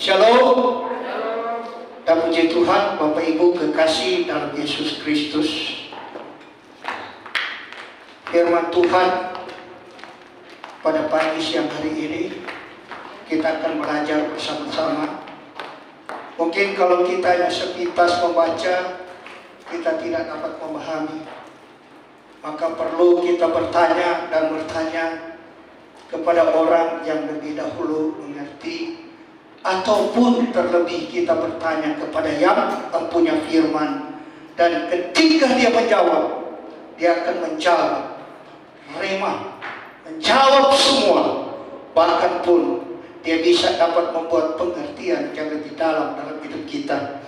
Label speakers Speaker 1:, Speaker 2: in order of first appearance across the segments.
Speaker 1: Shalom. Dan puji Tuhan, Bapak Ibu kekasih dalam Yesus Kristus. Firman Tuhan pada pagi siang hari ini kita akan belajar bersama-sama. Mungkin kalau kita hanya sepintas membaca, kita tidak dapat memahami. Maka perlu kita bertanya dan bertanya kepada orang yang lebih dahulu mengerti, ataupun terlebih kita bertanya kepada yang punya firman. Dan ketika dia menjawab, dia akan menjawab rema, menjawab semua. Bahkan pun dia bisa dapat membuat pengertian yang lebih dalam hidup kita.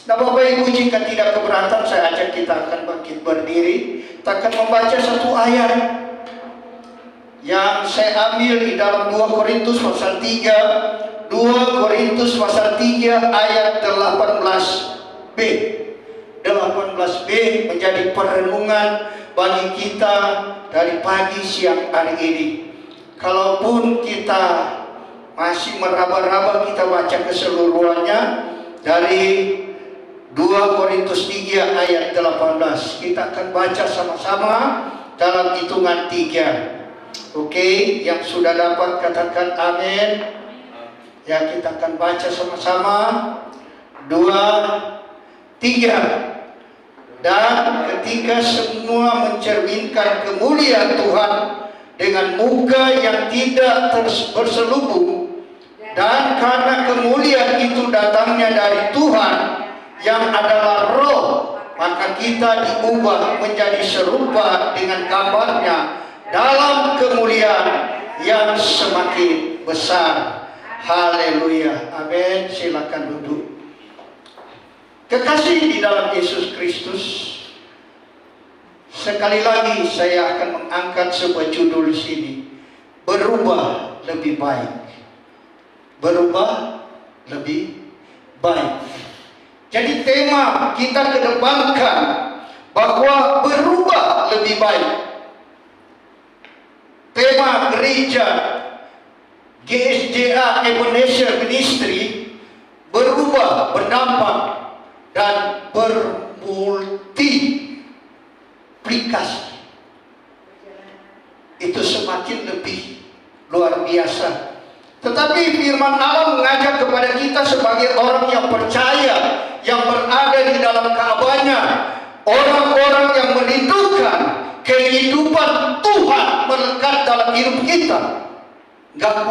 Speaker 1: Nah Bapak Ibu, jika tidak keberatan, saya ajak kita akan bangkit berdiri. Kita akan membaca satu ayat yang saya ambil di dalam 2 Korintus pasal 3. 2 Korintus pasal 3 ayat 18b. 18b menjadi perenungan bagi kita dari pagi siang hari ini. Kalaupun kita masih meraba-raba, kita baca keseluruhannya dari 2 Korintus 3 ayat 18. Kita akan baca sama-sama dalam hitungan 3. Oke, yang sudah dapat katakan amin. Ya, kita akan baca sama-sama. 2, 3. Dan ketika semua mencerminkan kemuliaan Tuhan dengan muka yang tidak berselubung, dan karena kemuliaan itu datangnya dari Tuhan yang adalah Roh, maka kita diubah menjadi serupa dengan gambarnya dalam kemuliaan yang semakin besar. Haleluya, amin. Silakan duduk. Kekasih di dalam Yesus Kristus, sekali lagi saya akan mengangkat sebuah judul di sini. Berubah lebih baik. Berubah lebih baik. Jadi tema kita kedepankan bahwa berubah lebih baik. Tema gereja GSJA Ebenezer Ministry berubah, berdampak, dan bermultiplikasi. Itu semakin lebih luar biasa. Tetapi firman Allah mengajak kepada kita sebagai orang yang percaya, yang berada di dalam Ka'bahnya, orang-orang yang merindukan kehidupan Tuhan melekat dalam hidup kita. Gak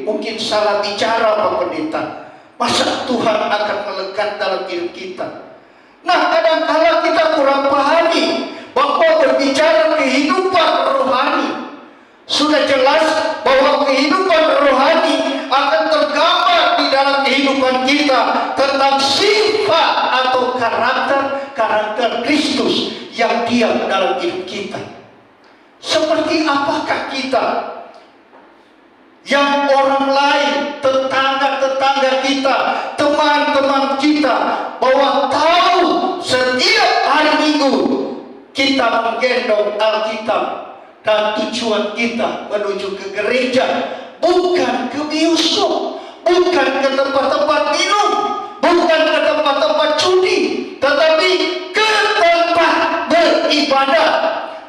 Speaker 1: mungkin salah bicara Pak Pendeta. Masa Tuhan akan melekat dalam hidup kita? Nah, kadang-kala kita kurang pahami bahwa berbicara kehidupan rohani, sudah jelas bahwa kehidupan rohani akan tergambar di dalam kehidupan kita tentang sifat atau karakter Kristus yang diam dalam hidup kita. Seperti apakah kita yang orang lain, tetangga-tetangga kita, teman-teman kita, bahwa tahu setiap hari Minggu kita menggendong Alkitab dan tujuan kita menuju ke gereja, bukan ke bioskop, bukan ke tempat-tempat minum, bukan ke tempat-tempat judi, tetapi ke tempat beribadah.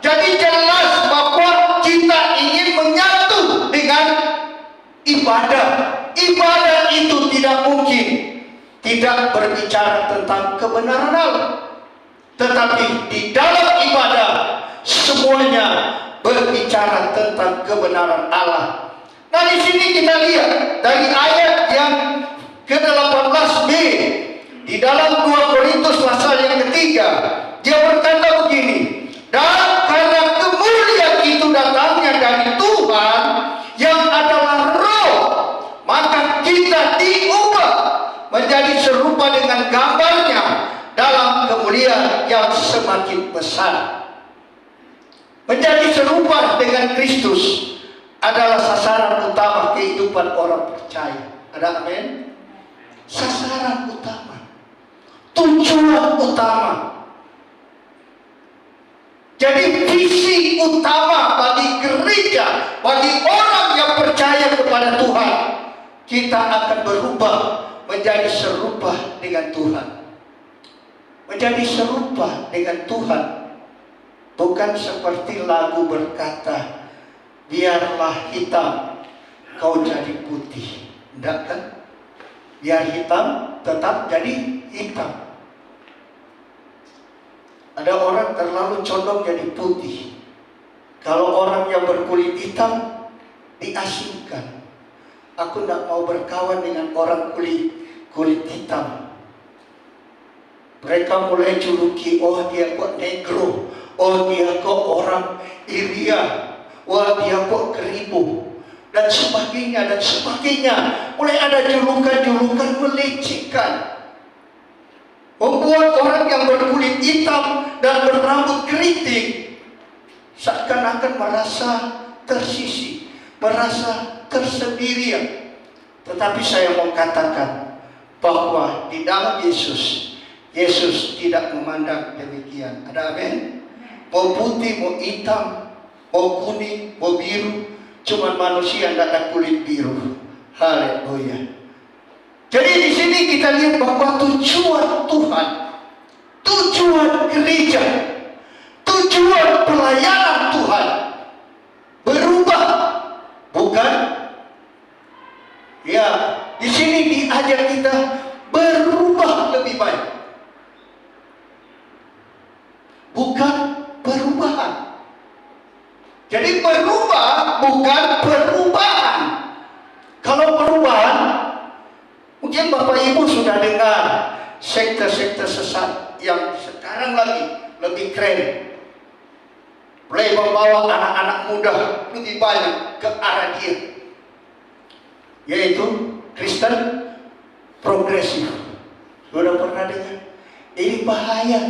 Speaker 1: Jadi jelas bahwa kita ingin menyatu dengan ibadah. Ibadah itu tidak mungkin tidak berbicara tentang kebenaran Allah, tetapi di dalam ibadah semuanya berbicara tentang kebenaran Allah. Nah, di sini kita lihat dari ayat yang ke-18b di dalam 2 Korintus pasal yang ketiga, dia berkata begini, dan karena kemuliaan itu datangnya dari Tuhan yang adalah Roh, maka kita diubah menjadi serupa dengan gambarnya dalam kemuliaan yang semakin besar. Menjadi serupa dengan Kristus adalah sasaran utama kehidupan orang percaya. Ada amin? Sasaran utama, tujuan utama. Jadi visi utama bagi gereja, bagi orang yang percaya kepada Tuhan, kita akan berubah menjadi serupa dengan Tuhan. Menjadi serupa dengan Tuhan. Bukan seperti lagu berkata, biarlah hitam, kau jadi putih. Tidak kan? Biar hitam, tetap jadi hitam. Ada orang terlalu condong jadi putih. Kalau orang yang berkulit hitam, diasingkan. Aku tidak mau berkawan dengan orang kulit hitam. Mereka mulai juluki, oh dia kok negro, oh dia kok orang Irian, wah dia kok keribu, dan sebagainya dan sebagainya. Mulai ada julukan-julukan melecehkan, membuat orang yang berkulit hitam dan berambut keriting seakan-akan merasa tersisih, merasa tersendirian. Tetapi saya mau katakan bahwa di dalam Yesus tidak memandang demikian. Ada amin? Mau putih, mau hitam, mau kuning, mau biru, cuman manusia tidak ada kulit biru. Haleluya. Jadi di sini kita lihat bahwa tujuan Tuhan, tujuan gereja, tujuan pelayanan Tuhan berubah, bukan? Ya, di sini diajak kita berubah lebih baik, bukan perubahan. Jadi berubah bukan perubahan. Kalau perubahan, mungkin Bapak Ibu sudah dengar sekte-sekte sesat yang sekarang lagi lebih keren, mulai membawa anak-anak muda lebih banyak ke arah dia, yaitu Kristen progresif. Sudah pernah dengar? Ini bahaya.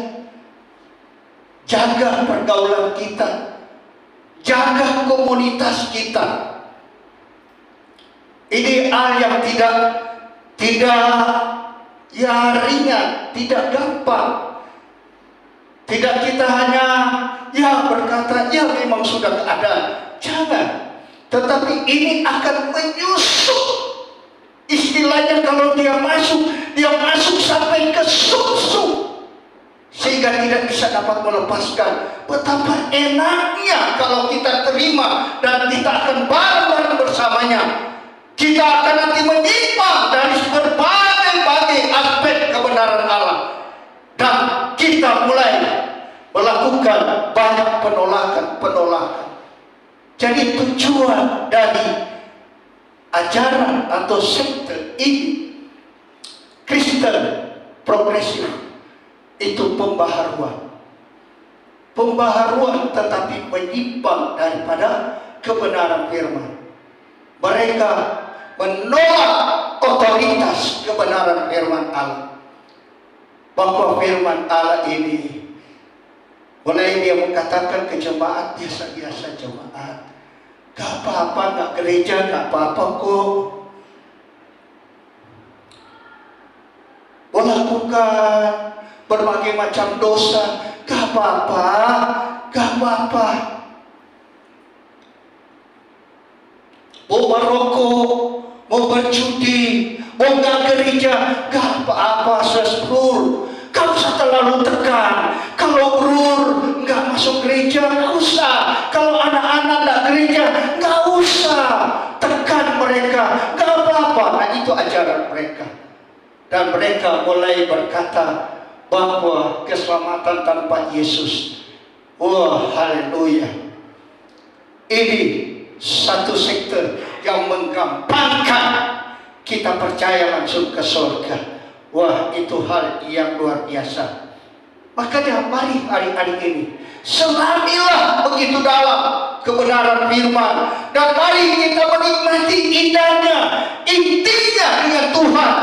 Speaker 1: Jaga pergaulan kita, jaga komunitas kita. Ini hal yang tidak ya ringan, tidak gampang. Tidak kita hanya ya berkata ya memang sudah keadaan. Jangan. Tetapi ini akan menyusup. Istilahnya kalau dia masuk sampai ke sumsum, sehingga tidak bisa dapat melepaskan. Betapa enaknya kalau kita terima dan kita akan bareng-bareng bersamanya. Kita akan nanti menyimpang dari berbagai aspek kebenaran Allah, dan kita mulai melakukan banyak penolakan. Jadi tujuan dari ajaran atau sekte ini, Kristen progresif, itu pembaharuan tetapi menyimpang daripada kebenaran firman. Mereka menolak otoritas kebenaran firman Allah. Bahwa firman Allah ini, mulai dia mengatakan ke jemaat, biasa-biasa jemaat, gak apa-apa, gak gereja, gak apa-apa kok, melakukan berbagai macam dosa, gak apa-apa. Mau merokok, mau berjudi, mau gak gereja, gak apa-apa, sesbur. Gak usah terlalu tekan. Kalau brur gak masuk gereja, gak usah. Kalau anak-anak gak gereja, gak usah tekan mereka, gak apa-apa. Nah, itu ajaran mereka. Dan mereka mulai berkata bahwa keselamatan tanpa Yesus, wah haleluya, ini satu sekte yang menggampangkan kita percaya langsung ke surga. Wah, itu hal yang luar biasa. Makanya mari hari-hari ini selamilah begitu dalam kebenaran firman, dan mari kita menikmati indahnya, intinya dengan Tuhan,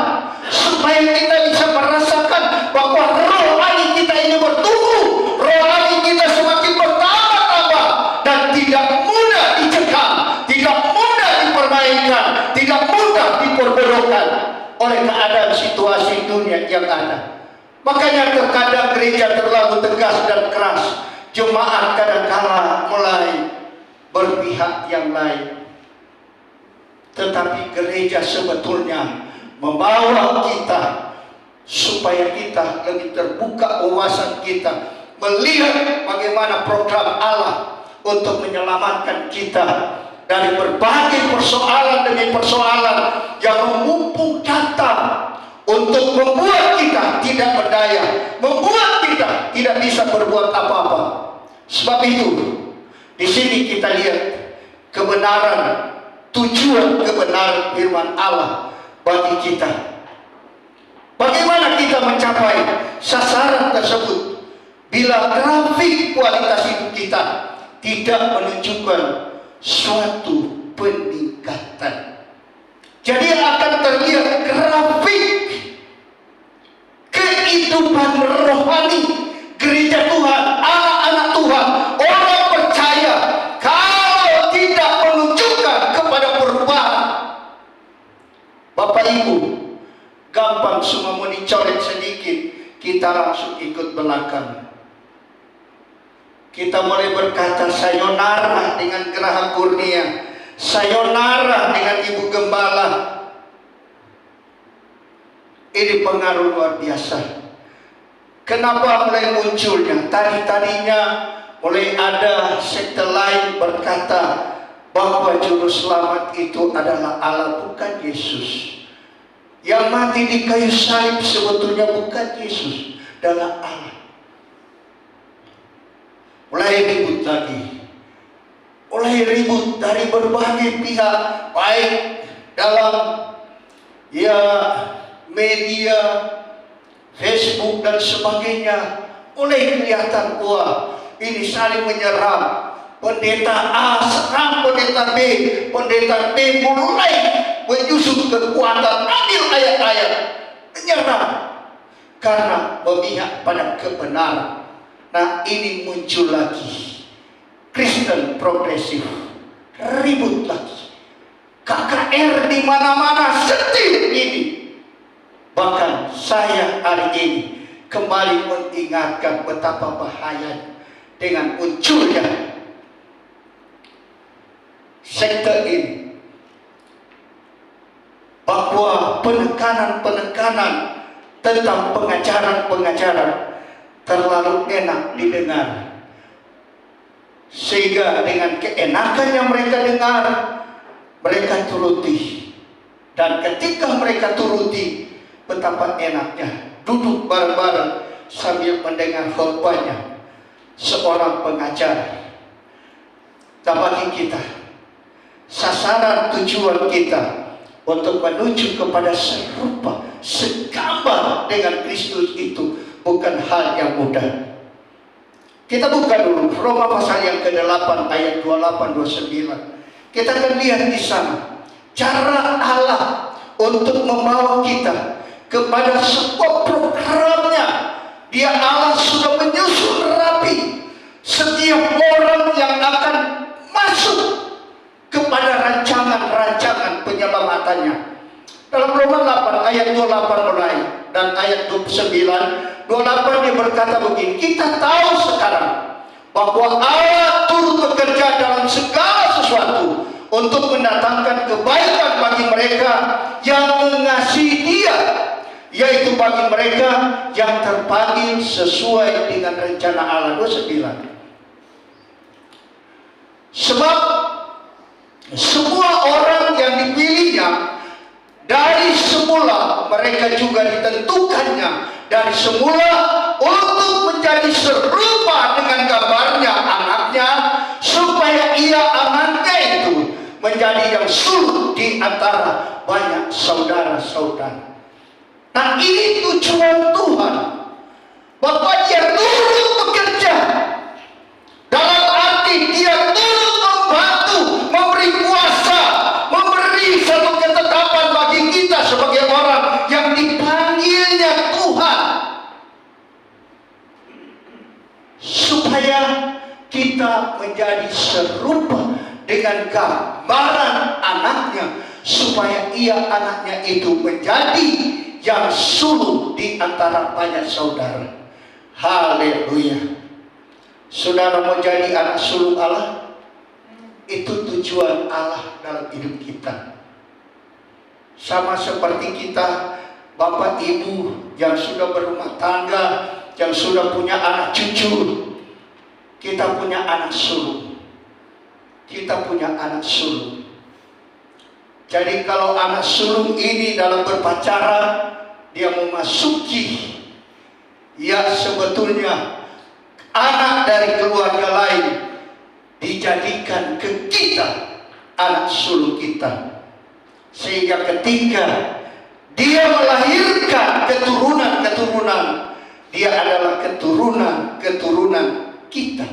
Speaker 1: supaya kita bisa merasakan bahwa rohani kita ini bertumbuh, rohani kita semakin bertambah-tambah, dan tidak mudah dicegah, tidak mudah dipermainkan, tidak mudah diperbodohkan oleh keadaan situasi dunia yang ada. Makanya terkadang gereja terlalu tegas dan keras, jemaat kadang-kala mulai berpihak yang lain. Tetapi gereja sebetulnya membawa kita supaya kita lebih terbuka wawasan kita, melihat bagaimana program Allah untuk menyelamatkan kita dari berbagai persoalan demi persoalan yang memumpuk datang untuk membuat kita tidak berdaya, membuat kita tidak bisa berbuat apa-apa. Sebab itu, di sini kita lihat kebenaran, tujuan kebenaran firman Allah bagi kita. Bagaimana kita mencapai sasaran tersebut bila grafik kualitas hidup kita tidak menunjukkan suatu peningkatan? Jadi akan terlihat grafik kehidupan rohani gereja Tuhan, anak-anak Tuhan, orang percaya, kalau tidak menunjukkan kepada perubahan. Bapak Ibu, gampang semua mau dicoret sedikit, kita langsung ikut belakang. Kita mulai berkata sayonara dengan Geraha Kurnia, sayonara dengan Ibu Gembala. Ini pengaruh luar biasa. Kenapa mulai munculnya? Tadinya mulai ada sekte lain berkata bahwa juru selamat itu adalah Allah, bukan Yesus. Yang mati di kayu salib sebetulnya bukan Yesus, adalah Allah. Mulai ribut lagi, mulai ribut dari berbagai pihak, baik dalam media, Facebook dan sebagainya. Mulai kelihatan, wah, ini saling menyerang. Pendeta A serang pendeta B, pendeta B mulai menyusun kekuatan, ambil ayat-ayat, menyerang karena memihak pada kebenaran. Nah, ini muncul lagi Kristen progresif, ribut lagi. KKR di mana-mana setir ini. Bahkan saya hari ini kembali mengingatkan betapa bahaya dengan munculnya sekte ini, bahwa penekanan-penekanan tentang pengajaran-pengajaran terlalu enak didengar, sehingga dengan keenakan yang mereka dengar, mereka turuti. Dan ketika mereka turuti, betapa enaknya duduk bareng-bareng sambil mendengar khotbahnya seorang pengajar. Dan bagi kita, sasaran tujuan kita untuk menuju kepada serupa, segambar dengan Kristus itu bukan hal yang mudah. Kita buka dulu Roma pasal yang ke-8 ayat 28-29. Kita akan lihat di sana cara Allah untuk membawa kita kepada sebuah programnya. Dia Allah sudah menyusun rapi setiap orang yang akan masuk kepada rancangan-rancangan penyelamatannya. Dalam Roma 8 ayat 28 mulai dan ayat 29, 28 dia berkata begini, kita tahu sekarang bahwa Allah turut bekerja dalam segala sesuatu untuk mendatangkan kebaikan bagi mereka yang mengasihi Dia, yaitu bagi mereka yang terpanggil sesuai dengan rencana Allah. 29. Sebab semua orang yang dipilihnya dari semula, mereka juga ditentukannya dari semula untuk menjadi serupa dengan gambarnya anaknya, supaya ia anaknya itu menjadi yang sulung di antara banyak saudara-saudara. Nah, ini tujuan Tuhan, bahwa Dia turut bekerja, dalam arti Dia turut membantu, memberi kuasa, memberi satu ketetapan bagi kita sebagai orang yang dipanggilnya Tuhan, supaya kita menjadi serupa dengan gambaran anaknya, supaya ia anaknya itu menjadi yang sulung di antara banyak saudara. Haleluya. Saudara mau jadi anak sulung Allah? Itu tujuan Allah dalam hidup kita. Sama seperti kita, bapak ibu yang sudah berumah tangga, yang sudah punya anak cucu, kita punya anak sulung. Kita punya anak sulung. Jadi kalau anak sulung ini dalam berpacaran, dia memasuki yang sebetulnya anak dari keluarga lain, dijadikan ke kita anak sulung kita. Sehingga ketika dia melahirkan keturunan-keturunan, dia adalah keturunan-keturunan kita.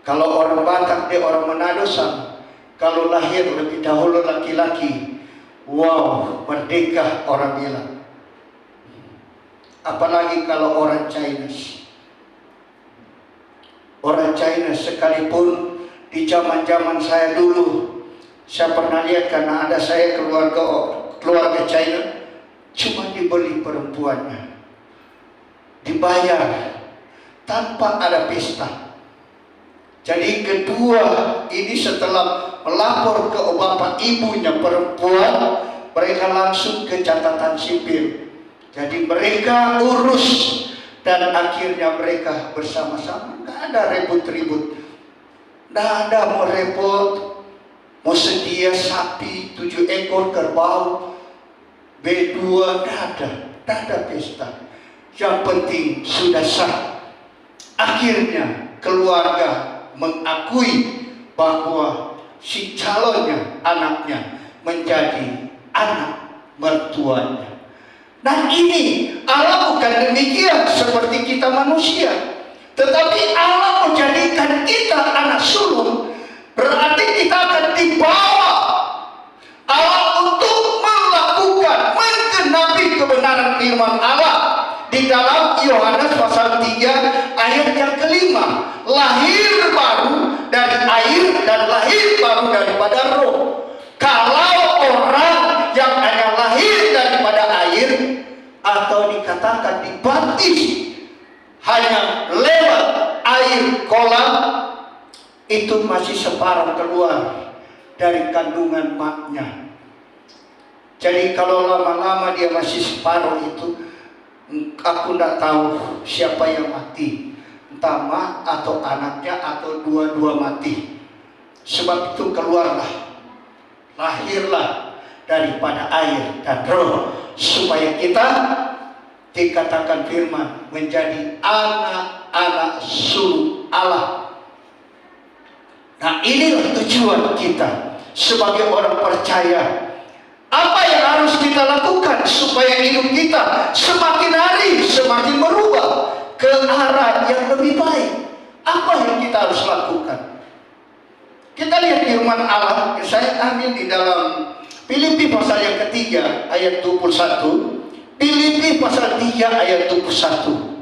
Speaker 1: Kalau orang Batak, dia orang Manado sama. Kalau lahir lebih dahulu laki-laki, wow, merdeka orang bilang. Apalagi kalau orang Chinese. Orang China sekalipun di zaman-zaman saya dulu, saya pernah lihat karena ada saya keluarga China, cuma dibeli perempuannya, dibayar tanpa ada pesta. Jadi kedua ini setelah melapor ke bapak ibunya perempuan, mereka langsung ke catatan sipil. Jadi mereka urus dan akhirnya mereka bersama-sama. Nggak ada ribut-ribut, nggak ada mau repot, mau sedia sapi 7 ekor kerbau B2, nggak ada pesta. Yang penting sudah sah. Akhirnya keluarga mengakui bahwa si calonnya, anaknya menjadi anak mertuanya. Dan ini Allah bukan demikian seperti kita manusia, tetapi Allah menjadikan kita anak sulung. Berarti kita akan dibawa Allah untuk melakukan, menggenapi kebenaran firman Allah di dalam Yohanes pasal 3 ayat yang kelima. Lahir baru dari air dan lahir baru daripada roh. Kalau orang yang hanya lahir daripada air atau dikatakan dibaptis hanya lewat air kolam, itu masih separuh keluar dari kandungan maknya. Jadi kalau lama-lama dia masih separuh itu, aku tidak tahu siapa yang mati, entah mak atau anaknya atau dua-dua mati. Sebab itu keluarlah, lahirlah daripada air dan roh, supaya kita dikatakan firman menjadi anak-anak sulung Allah. Nah, inilah tujuan kita sebagai orang percaya. Apa yang harus kita lakukan supaya hidup kita semakin hari semakin berubah ke arah yang lebih baik? Apa yang kita harus lakukan? Kita lihat firman Allah, saya ambil di dalam Filipi pasal yang ketiga ayat 21. Filipi pasal 3 ayat 21.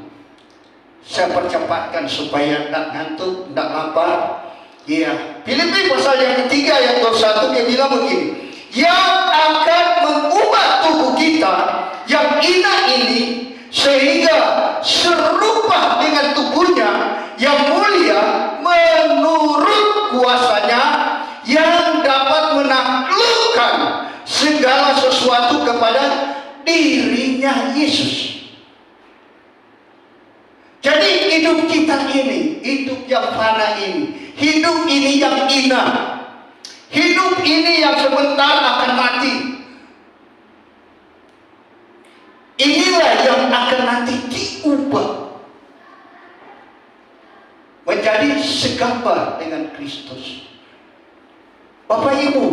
Speaker 1: Saya percepatkan supaya tidak ngantuk, tidak lapar. Iya, Filipi pasal yang ketiga ayat 21, dia bilang begini, yang akan mengubah tubuh kita yang hina ini sehingga serupa dengan tubuhnya yang mulia menurut kuasanya yang dapat menaklukkan segala sesuatu kepada dirinya Yesus. Jadi hidup kita ini, hidup yang fana ini, hidup ini yang hina, hidup ini yang sebentar akan mati, inilah yang akan nanti diubah menjadi segambar dengan Kristus. Bapak Ibu,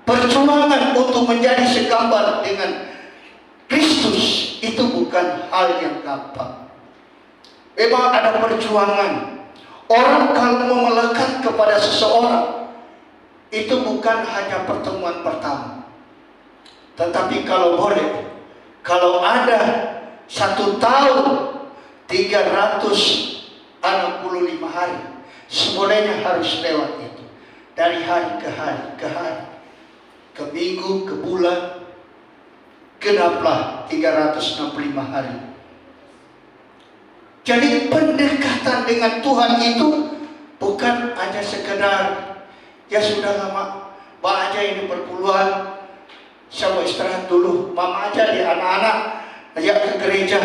Speaker 1: perjuangan untuk menjadi segambar dengan Kristus itu bukan hal yang gampang. Memang ada perjuangan. Orang kalau mau melekat kepada seseorang, itu bukan hanya pertemuan pertama. Tetapi kalau boleh, kalau ada 1 tahun 365 hari, semuanya harus lewat itu. Dari hari ke hari, ke hari, ke minggu, ke bulan, genaplah 365 hari. Jadi pendekatan dengan Tuhan itu bukan hanya sekedar ya sudah lama Pak aja ini perpuluhan, saya mau istirahat dulu. Mama aja di anak-anak ajak ke gereja.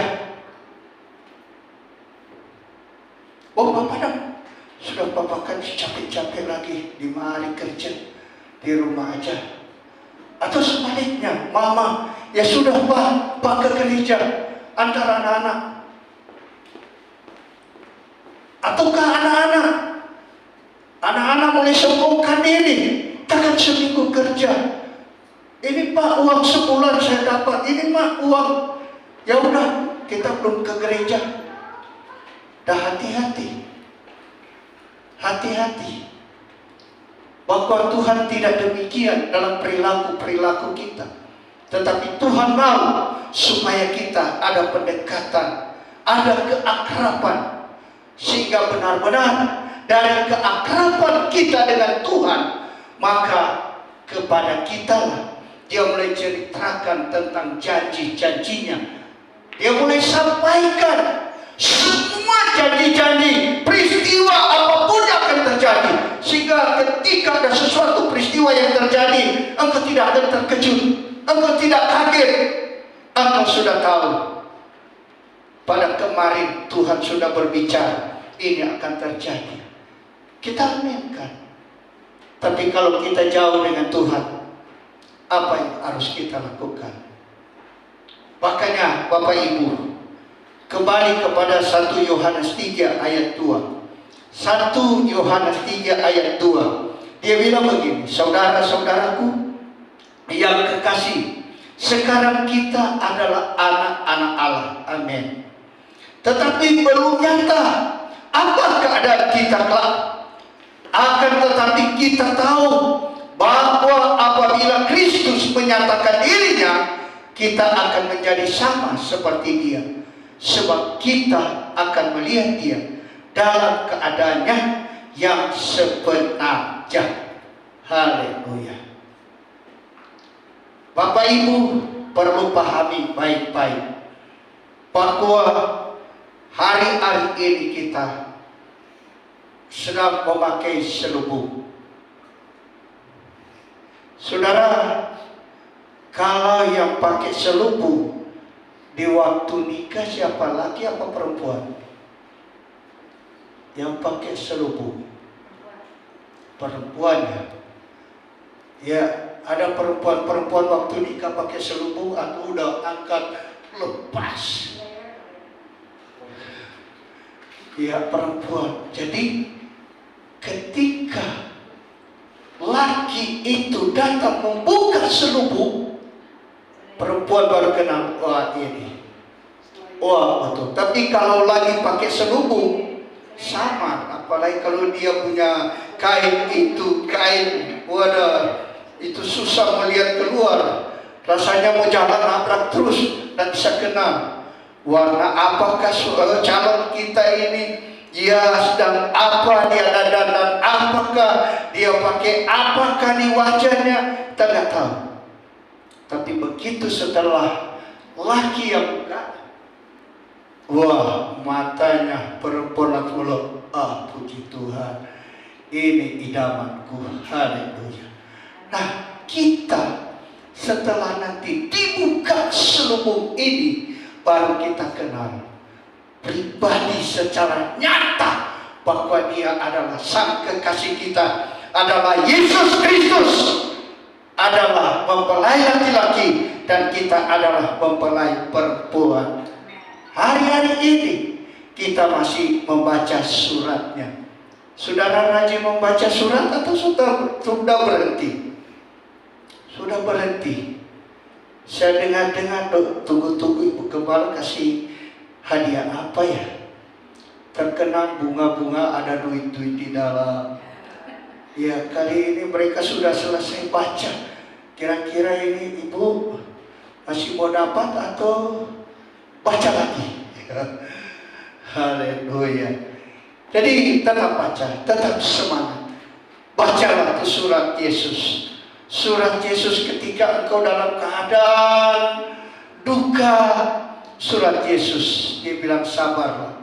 Speaker 1: Oh Bapak dong, sudah Bapak kan capek-capek lagi di mari kerja, di rumah aja. Atau sebaliknya, Mama, ya sudah Pak ke gereja antara anak-anak. Ataukah anak-anak mulai sombongkan diri, takkan seminggu kerja. Ini Pak uang sebulan saya dapat, ini Mak uang. Ya udah, kita belum ke gereja. Dah hati-hati. Hati-hati. Bahwa Tuhan tidak demikian dalam perilaku-perilaku kita. Tetapi Tuhan mau supaya kita ada pendekatan, ada keakraban. Sehingga benar-benar dari keakraban kita dengan Tuhan, maka kepada kita lah Dia mulai ceritakan tentang janji-janjinya. Dia mulai sampaikan semua janji-janji, peristiwa apapun yang akan terjadi. Sehingga ketika ada sesuatu peristiwa yang terjadi, engkau tidak akan terkejut, engkau tidak kaget. Engkau sudah tahu, pada kemarin Tuhan sudah berbicara, ini akan terjadi. Kita aminkan. Tapi kalau kita jauh dengan Tuhan, apa yang harus kita lakukan? Makanya Bapak Ibu, kembali kepada 1 Yohanes 3 ayat 2. 1 Yohanes 3 ayat 2. Dia bilang begini, saudara-saudaraku yang kekasih, sekarang kita adalah anak-anak Allah. Amin. Tetapi belum nyata apa keadaan kita kelak. Akan tetapi kita tahu bahwa apabila Kristus menyatakan dirinya, kita akan menjadi sama seperti Dia. Sebab kita akan melihat Dia dalam keadaannya yang sebenarnya. Haleluya. Bapak Ibu perlu pahami baik-baik bahwa hari-hari ini kita sedang memakai selubung. Saudara, kalau yang pakai selubung di waktu nikah siapa, laki apa perempuan? Yang pakai selubung perempuan ya. Ya, ada perempuan waktu nikah pakai selubung, aku udah angkat lepas. Ya, perempuan. Jadi ketika laki itu datang membuka selubung, perempuan baru kenal, wah ini, wah betul. Tapi kalau lagi pakai selubung, sama. Apalagi kalau dia punya kain itu, kain, wadah, itu susah melihat keluar. Rasanya mau jalan nabrak terus, dan bisa kenal warna apakah calon kita ini. Dia sedang apa, dia dandan apakah, dia pakai apakah di wajahnya, kita nggak tahu. Tapi begitu setelah laki yang buka, wah matanya perempuan langsung, ah puji Tuhan, ini idamanku, haleluya. Nah kita setelah nanti dibuka selubung ini, baru kita kenal pribadi secara nyata bahwa Dia adalah Sang Kekasih kita, adalah Yesus Kristus, adalah mempelai laki-laki, dan kita adalah mempelai perempuan. Hari-hari ini kita masih membaca suratnya. Saudara rajin membaca surat atau sudah berhenti? Sudah berhenti. Saya dengar-dengar, tunggu-tunggu Ibu Gembala kasih hadiah apa ya? Terkenang bunga-bunga, ada duit-duit di dalam. Ya, kali ini mereka sudah selesai baca. Kira-kira ini Ibu masih mau dapat atau baca lagi? Haleluya. Jadi tetap baca, tetap semangat. Bacalah itu surat Yesus. Surat Yesus ketika engkau dalam keadaan duka. Surat Yesus, Dia bilang sabarlah,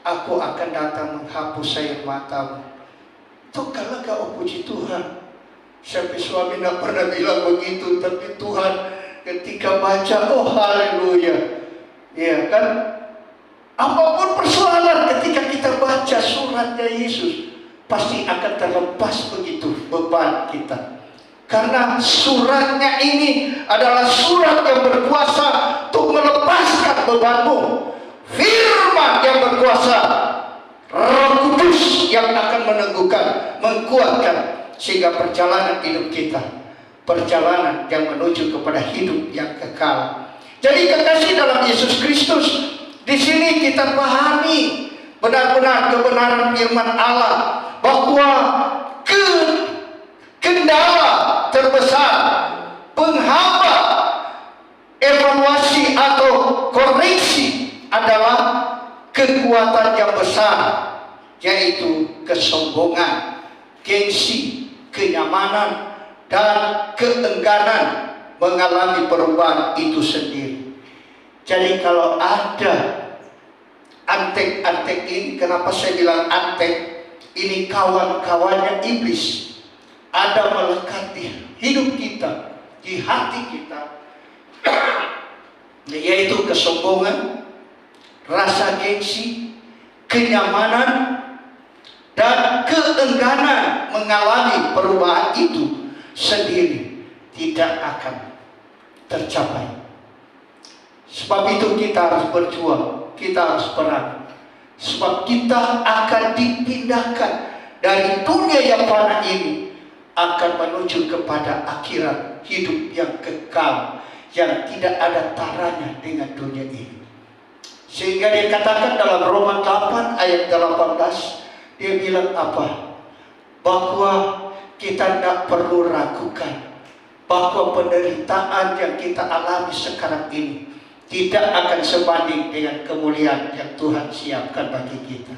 Speaker 1: aku akan datang menghapus air matamu. Itu kalau kau puji Tuhan, Sampai suami tidak pernah bilang begitu, tapi Tuhan ketika baca, oh haleluya. Ya kan? Apapun persoalan ketika kita baca suratnya Yesus, pasti akan terlepas begitu beban kita. Karena suratnya ini adalah surat yang berkuasa untuk melepaskan bebanmu. Firman yang berkuasa, Roh Kudus yang akan meneguhkan, menguatkan, sehingga perjalanan hidup kita, perjalanan yang menuju kepada hidup yang kekal. Jadi kekasih dalam Yesus Kristus, di sini kita pahami benar-benar kebenaran firman Allah, bahwa kendala terbesar penghambat evaluasi atau koreksi adalah kekuatan yang besar, yaitu kesombongan, gengsi, kenyamanan, dan keengganan mengalami perubahan itu sendiri. Jadi kalau ada antek-antek ini, kenapa saya bilang antek? Ini kawan-kawannya iblis, ada melekat di hidup kita, di hati kita, yaitu kesombongan, rasa gengsi, kenyamanan, dan keengganan mengalami perubahan itu sendiri tidak akan tercapai. Sebab itu kita harus berjuang, kita harus perang. Sebab kita akan dipindahkan dari dunia yang fana ini, akan menuju kepada akhirat, hidup yang kekal, yang tidak ada taranya dengan dunia ini. Sehingga dia katakan dalam Roma 8 ayat 18, dia bilang apa? Bahwa kita tidak perlu ragukan bahwa penderitaan yang kita alami sekarang ini tidak akan sebanding dengan kemuliaan yang Tuhan siapkan bagi kita.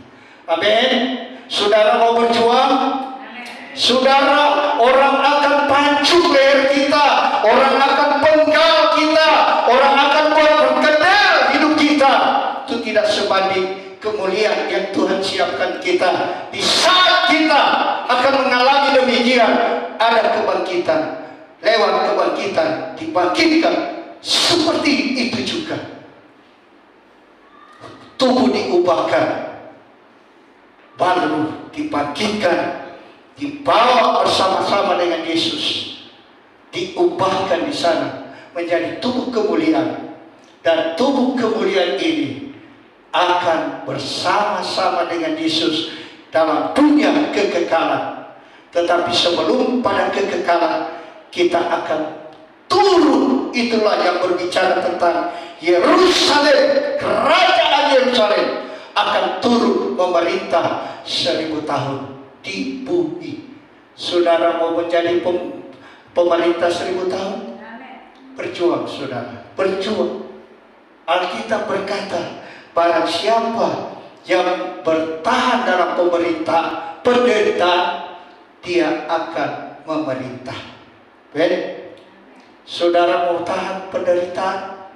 Speaker 1: Amin. Saudara mau berjuang? Saudara, orang akan pancung leher kita, orang akan penggal kita, orang akan buat berkedel hidup kita. Itu tidak sebanding kemuliaan yang Tuhan siapkan kita. Di saat kita akan mengalami demikian, ada kebangkitan. Lewat kebangkitan dibangkitkan seperti itu juga. Tubuh diubahkan, baru dibangkitkan, dibawa bersama-sama dengan Yesus, diubahkan di sana menjadi tubuh kemuliaan. Dan tubuh kemuliaan ini akan bersama-sama dengan Yesus dalam dunia kekekalan. Tetapi sebelum pada kekekalan, kita akan turun. Itulah yang berbicara tentang Yerusalem, kerajaan Yerusalem akan turun memerintah 1000 tahun di bumi. Saudara mau menjadi pemerintah 1000 tahun? Berjuang, saudara, berjuang. Alkitab berkata, barang siapa yang bertahan dalam pemerintah penderitaan, dia akan memerintah. Baik, saudara mau tahan penderitaan?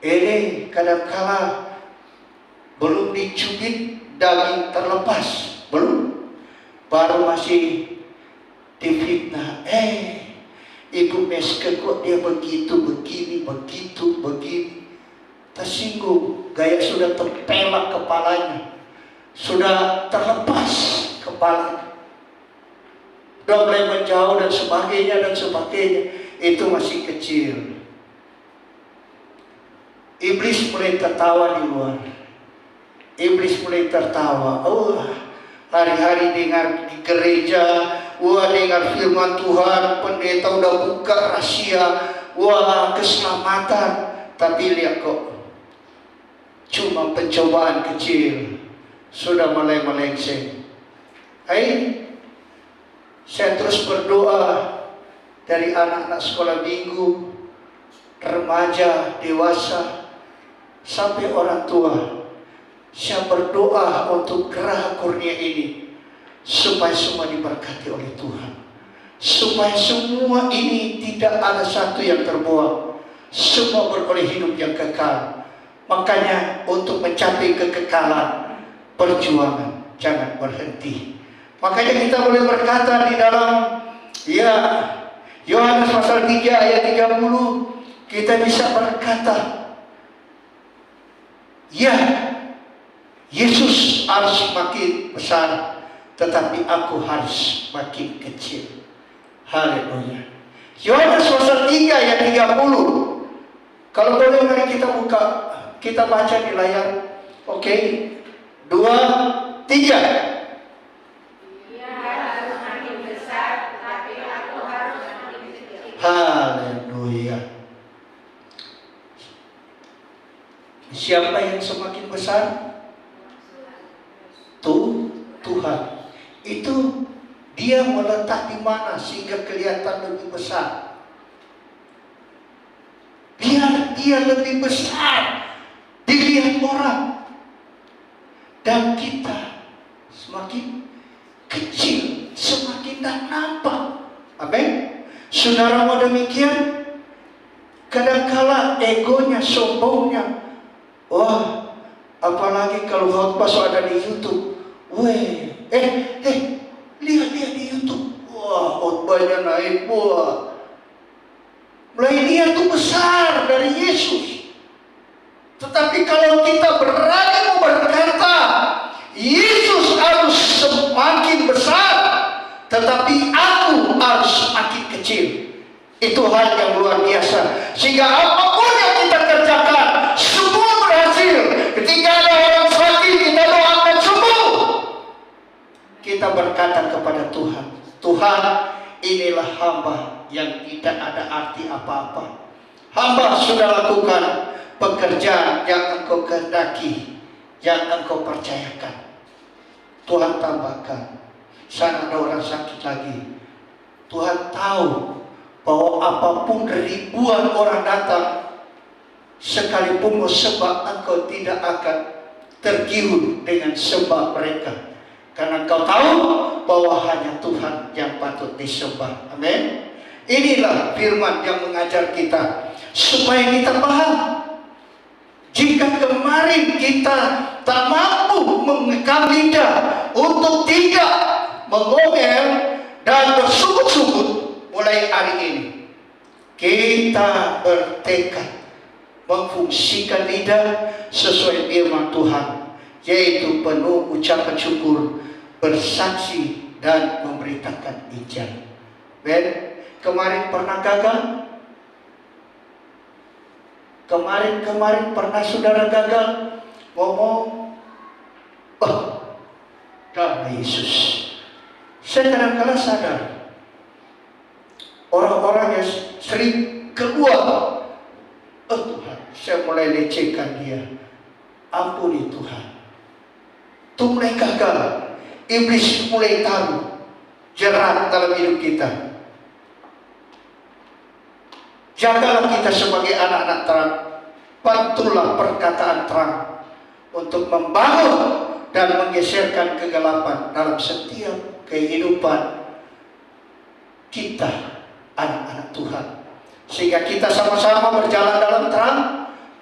Speaker 1: Ini kadangkala belum dicubit daging terlepas, belum, baru masih difitnah. Ibu Meske kok dia begitu, begini, begitu, begini. Tersinggung, gaya sudah terpelak kepalanya, sudah terlepas kepalanya, sudah mulai menjauh dan sebagainya dan sebagainya. Itu masih kecil. Iblis mulai tertawa di luar. Iblis mulai tertawa. Hari-hari dengar di gereja, dengar firman Tuhan, pendeta udah buka rahasia, keselamatan. Tapi lihat kok, cuma pencobaan kecil, sudah mulai melenceng. Saya terus berdoa, dari anak-anak sekolah minggu, remaja, dewasa, sampai orang tua. Saya berdoa untuk gerah kurnia ini, supaya semua diberkati oleh Tuhan, supaya semua ini tidak ada satu yang terbuang, semua beroleh hidup yang kekal. Makanya untuk mencapai kekekalan, perjuangan jangan berhenti. Makanya kita boleh berkata di dalam Yohanes pasal 3 ayat 30, kita bisa berkata, ya, Yesus harus makin besar, tetapi aku harus makin kecil. Haleluya. Yohanes pasal 3 ayat 30. Kalau boleh mari kita buka, kita baca di layar. Oke. 2, 3. Haleluya. Siapa yang semakin besar? Tuhan. Itu dia meletak di mana sehingga kelihatan lebih besar. Biar dia lebih besar dilihat orang, dan kita semakin kecil, semakin tak nampak. Amin. Saudara mau demikian? Kadangkala egonya, sombongnya, wah, apalagi kalau khotbah ada di YouTube. Lihat di YouTube. Wah, khotbahnya naik, wah. Mulai dia tuh besar dari Yesus. Tetapi kalau kita berani mau berkata, Yesus harus semakin besar, tetapi aku harus semakin kecil. Itu hal yang luar biasa. Sehingga apapun yang kita kerjakan, semua berhasil. Ketika ada orang sakit, kita doakan sembuh. Kita berkata kepada Tuhan, Tuhan, inilah hamba yang tidak ada arti apa-apa. Hamba sudah lakukan pekerjaan yang Engkau kehendaki, yang Engkau percayakan. Tuhan tambahkan, sana ada orang sakit lagi. Tuhan tahu bahwa apapun ribuan orang datang, sekalipun mau sembah, Engkau tidak akan tergiur dengan sembah mereka. Karena Engkau tahu bahwa hanya Tuhan yang patut disembah. Amin. Inilah firman yang mengajar kita supaya kita paham. Jika kemarin kita tak mampu mengekang lidah untuk tidak mengomel dan bersungut-sungut, mulai hari ini kita bertekad memfungsikan lidah sesuai firman Tuhan, yaitu penuh ucapan syukur, bersaksi, dan memberitakan Injil. Kemarin pernah gagal? Kemarin pernah saudara gagal ngomong, karena Yesus. Saya kadang-kadang sadar orang-orang yang sering keluar, Tuhan, saya mulai lecehkan dia. Ampuni Tuhan. Itu mulai gagal. Iblis mulai taruh jerat dalam hidup kita. Jagalah kita sebagai anak-anak terang. Pantullah perkataan terang untuk membangun dan menggeserkan kegelapan dalam setiap kehidupan kita, anak-anak Tuhan. Sehingga kita sama-sama berjalan dalam terang,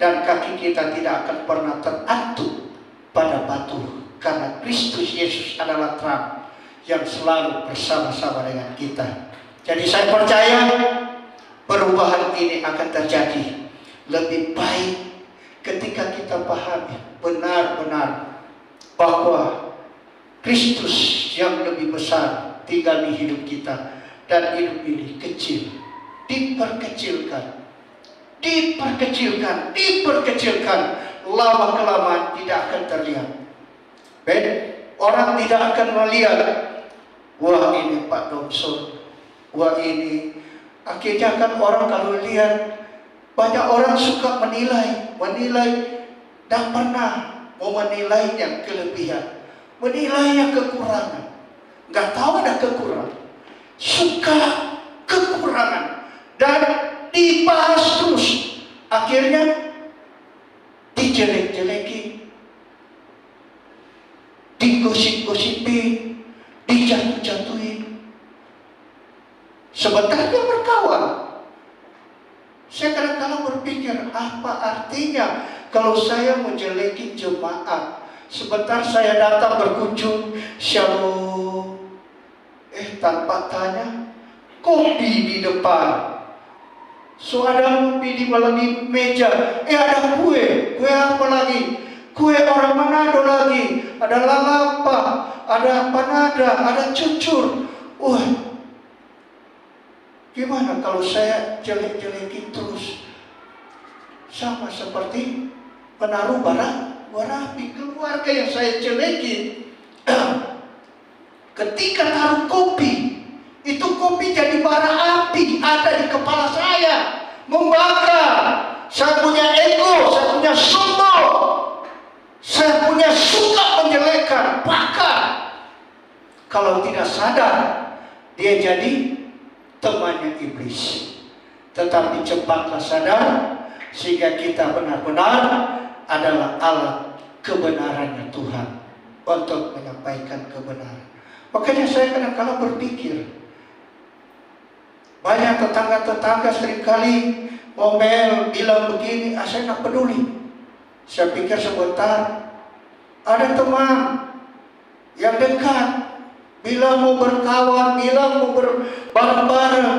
Speaker 1: dan kaki kita tidak akan pernah terantuk pada batu. Karena Kristus Yesus adalah terang yang selalu bersama-sama dengan kita. Jadi saya percaya perubahan ini akan terjadi lebih baik ketika kita pahami benar-benar bahwa Kristus yang lebih besar tinggal di hidup kita, dan hidup ini kecil, diperkecilkan, lama-kelamaan tidak akan terlihat. Orang tidak akan melihat, wah ini Pak Domson, wah ini. Akhirnya kan orang kalau lihat, banyak orang suka menilai, dan pernah mau menilainya kelebihan, menilainya kekurangan. Nggak tahu ada kekurangan, suka kekurangan, dan dibahas terus. Akhirnya dijelek-jelekin, digosip-gosipin, dijatuh-jatuhin. Sebentar dia berkawan. Saya kadang-kadang berpikir, apa artinya kalau saya menjelekin jemaat? Sebentar saya datang berkunjung, shalom, tanpa tanya. Kopi di depan. So ada kopi di meja. Ada kue. Kue apa lagi? Kue orang Manado lagi. Ada lalapa, ada panada, ada cucur. Wah, gimana kalau saya jelek-jelekin terus? Sama seperti penaruh barang api, keluarga yang saya jelekin. Ketika taruh kopi, itu kopi jadi bara api ada di kepala saya, membakar. Saya punya ego, saya punya sombong, saya punya suka menjelekan, bakar. Kalau tidak sadar, dia jadi temannya iblis. Tetapi cepatlah sadar, sehingga kita benar-benar adalah alat kebenarannya Tuhan untuk menyampaikan kebenaran. Makanya saya kadang-kadang berpikir, banyak tetangga-tetangga seringkali ngomel, bilang begini, saya tidak peduli. Saya pikir sebentar, ada teman yang dekat, bilang mau berkawan, bilang mau bareng-bareng,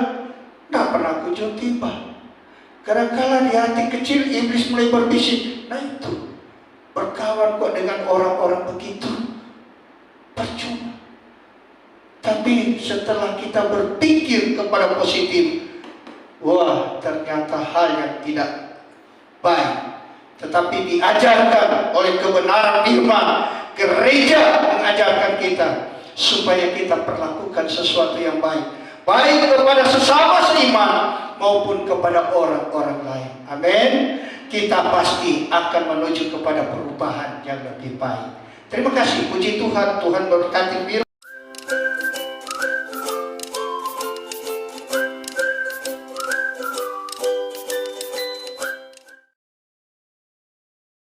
Speaker 1: tidak pernah kunjung tiba. Kadang-kadang di hati kecil iblis mulai berbisik, nah itu, berkawan kok dengan orang-orang begitu, percuma. Tapi setelah kita berpikir kepada positif, wah ternyata hal yang tidak baik. Tetapi diajarkan oleh kebenaran firman, gereja mengajarkan kita supaya kita perlakukan sesuatu yang baik, baik kepada sesama seiman maupun kepada orang-orang lain. Amin. Kita pasti akan menuju kepada perubahan yang lebih baik. Terima kasih, puji Tuhan. Tuhan berkati firman.